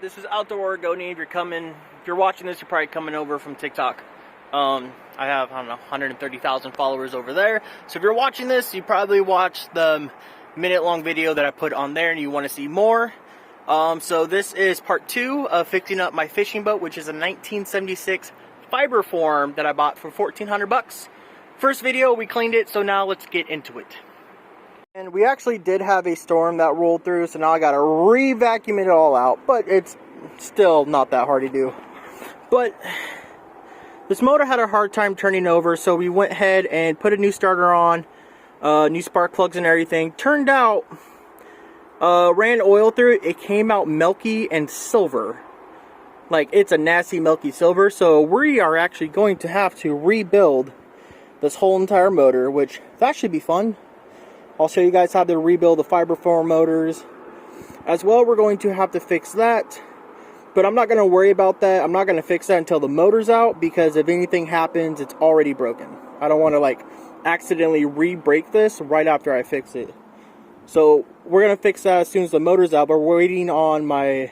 This is Outdoor Oregonian. If you're watching this, you're probably coming over from TikTok. I have, I don't know, 130,000 followers over there. So if you're watching this, you probably watched the minute-long video that I put on there and you want to see more. So this is part 2 of fixing up my fishing boat, which is a 1976 fiberform that I bought for 1,400 bucks. First video, we cleaned it, so now let's get into it. And we actually did have a storm that rolled through, so now I gotta re-vacuum it all out, but it's still not that hard to do. But this motor had a hard time turning over, so we went ahead and put a new starter on, new spark plugs and everything. Turned out, ran oil through it, it came out milky and silver. Like, it's a nasty milky silver, so we are actually going to have to rebuild this whole entire motor, which that should be fun. I'll show you guys how to rebuild the fiberform motors. As well, we're going to have to fix that. But I'm not going to worry about that. I'm not going to fix that until the motor's out, because if anything happens, it's already broken. I don't want to, like, accidentally re-break this right after I fix it. So, we're going to fix that as soon as the motor's out. But we're waiting on my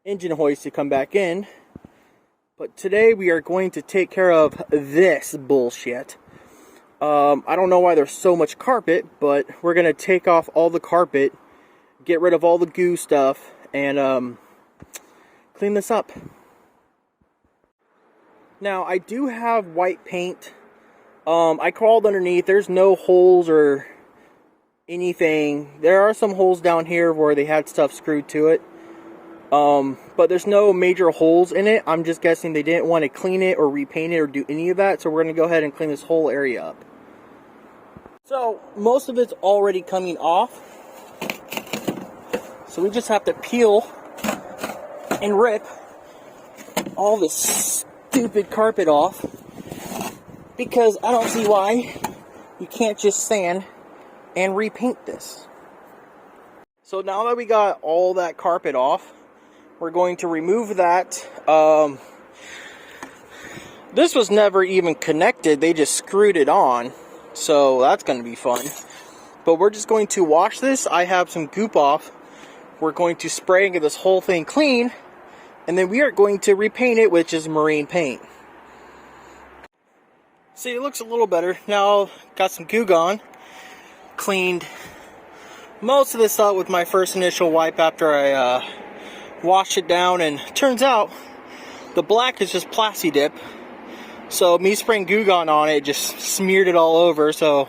engine hoist to come back in. But today, we are going to take care of this bullshit. I don't know why there's so much carpet, but we're going to take off all the carpet, get rid of all the goo stuff, and clean this up. Now, I do have white paint. I crawled underneath. There's no holes or anything. There are some holes down here where they had stuff screwed to it. But there's no major holes in it. I'm just guessing they didn't want to clean it or repaint it or do any of that. So we're going to go ahead and clean this whole area up. So most of it's already coming off. So we just have to peel and rip all this stupid carpet off. Because I don't see why you can't just sand and repaint this. So now that we got all that carpet off, we're going to remove that. This was never even connected. They just screwed it on. So that's going to be fun. But we're just going to wash this. I have some goop off. We're going to spray and get this whole thing clean. And then we are going to repaint it, which is marine paint. See, it looks a little better. Now, got some goo gone. Cleaned most of this out with my first initial wipe after I washed it down. And turns out, the black is just Plasti Dip. So me spraying Goo Gone on it just smeared it all over. So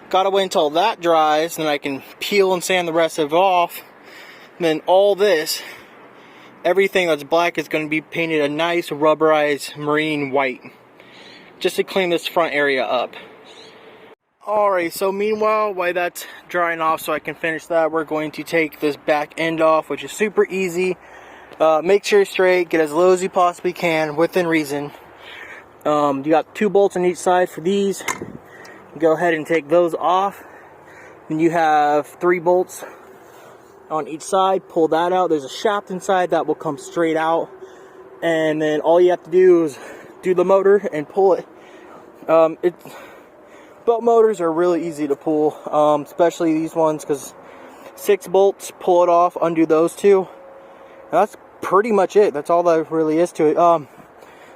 gotta wait until that dries, then I can peel and sand the rest of it off. And then all this, everything that's black is going to be painted a nice rubberized marine white, just to clean this front area up. Alright, so meanwhile, while that's drying off so I can finish that, we're going to take this back end off, which is super easy. Make sure you're straight, get as low as you possibly can, within reason. You got 2 bolts on each side for these. Go ahead and take those off. Then you have 3 bolts on each side. Pull that out. There's a shaft inside that will come straight out. And then all you have to do is do the motor and pull it. Boat motors are really easy to pull, especially these ones, because 6 bolts, pull it off, undo those 2. And that's pretty much it. That's all that really is to it.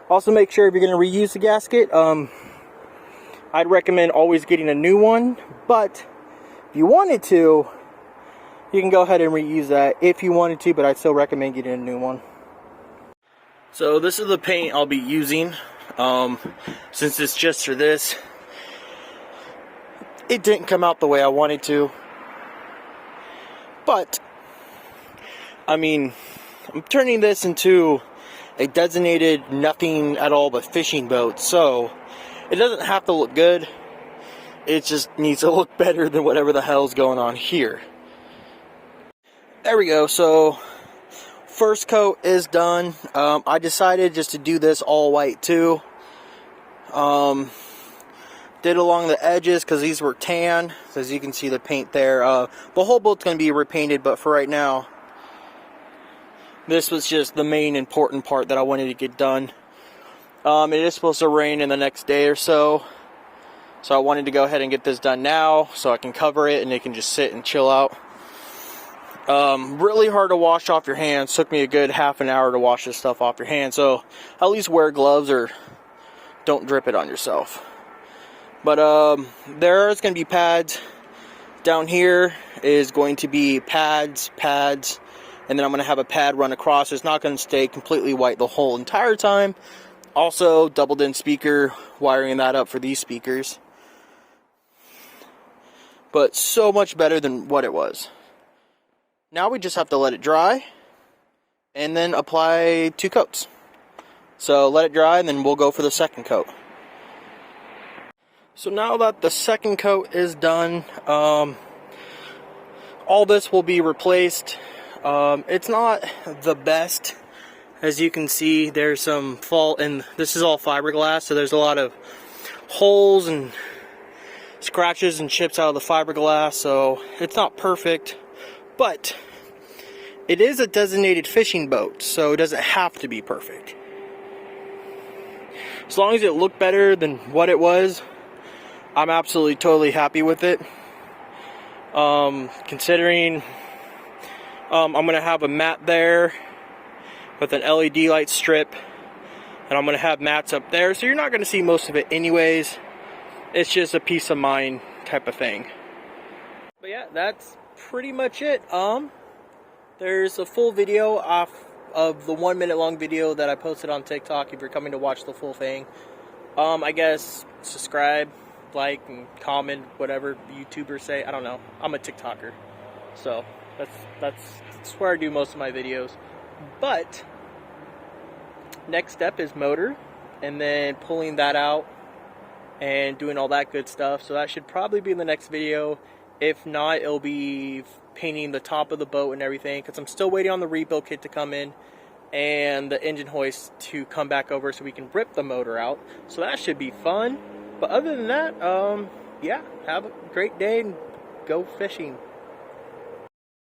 Also, make sure if you're going to reuse the gasket, I'd recommend always getting a new one. But if you wanted to, you can go ahead and reuse that if you wanted to, but I'd still recommend getting a new one. So this is the paint I'll be using. Since it's just for this, it didn't come out the way I wanted to. But, I mean, I'm turning this into a designated nothing at all but fishing boat, so it doesn't have to look good. It just needs to look better than whatever the hell's going on here. There we go. So first coat is done. I decided just to do this all white too. Did along the edges because these were tan, as you can see the paint there. The whole boat's going to be repainted, but for right now, this was just the main important part that I wanted to get done. It is supposed to rain in the next day or so. So I wanted to go ahead and get this done now so I can cover it and it can just sit and chill out. Really hard to wash off your hands. Took me a good half an hour to wash this stuff off your hands. So at least wear gloves or don't drip it on yourself. But there's going to be pads. Down here is going to be pads, and then I'm going to have a pad run across. It's not going to stay completely white the whole entire time. Also, doubled in speaker, wiring that up for these speakers. But so much better than what it was. Now we just have to let it dry and then apply 2 coats. So let it dry and then we'll go for the second coat. So now that the second coat is done, all this will be replaced. It's not the best. As you can see, there's some fault, and this is all fiberglass, so there's a lot of holes and scratches and chips out of the fiberglass, so it's not perfect. But it is a designated fishing boat, so it doesn't have to be perfect. As long as it looked better than what it was, I'm absolutely totally happy with it. Considering I'm going to have a mat there with an LED light strip, and I'm going to have mats up there, so you're not going to see most of it anyways. It's just a peace of mind type of thing. But yeah, that's pretty much it. There's a full video off of the 1 minute long video that I posted on TikTok if you're coming to watch the full thing. I guess subscribe, like, and comment, whatever YouTubers say. I don't know. I'm a TikToker, so that's where I do most of my videos. But next step is motor, and then pulling that out and doing all that good stuff. So that should probably be in the next video. If not, it'll be painting the top of the boat and everything, because I'm still waiting on the rebuild kit to come in and the engine hoist to come back over so we can rip the motor out. So that should be fun. But other than that, yeah, have a great day and go fishing.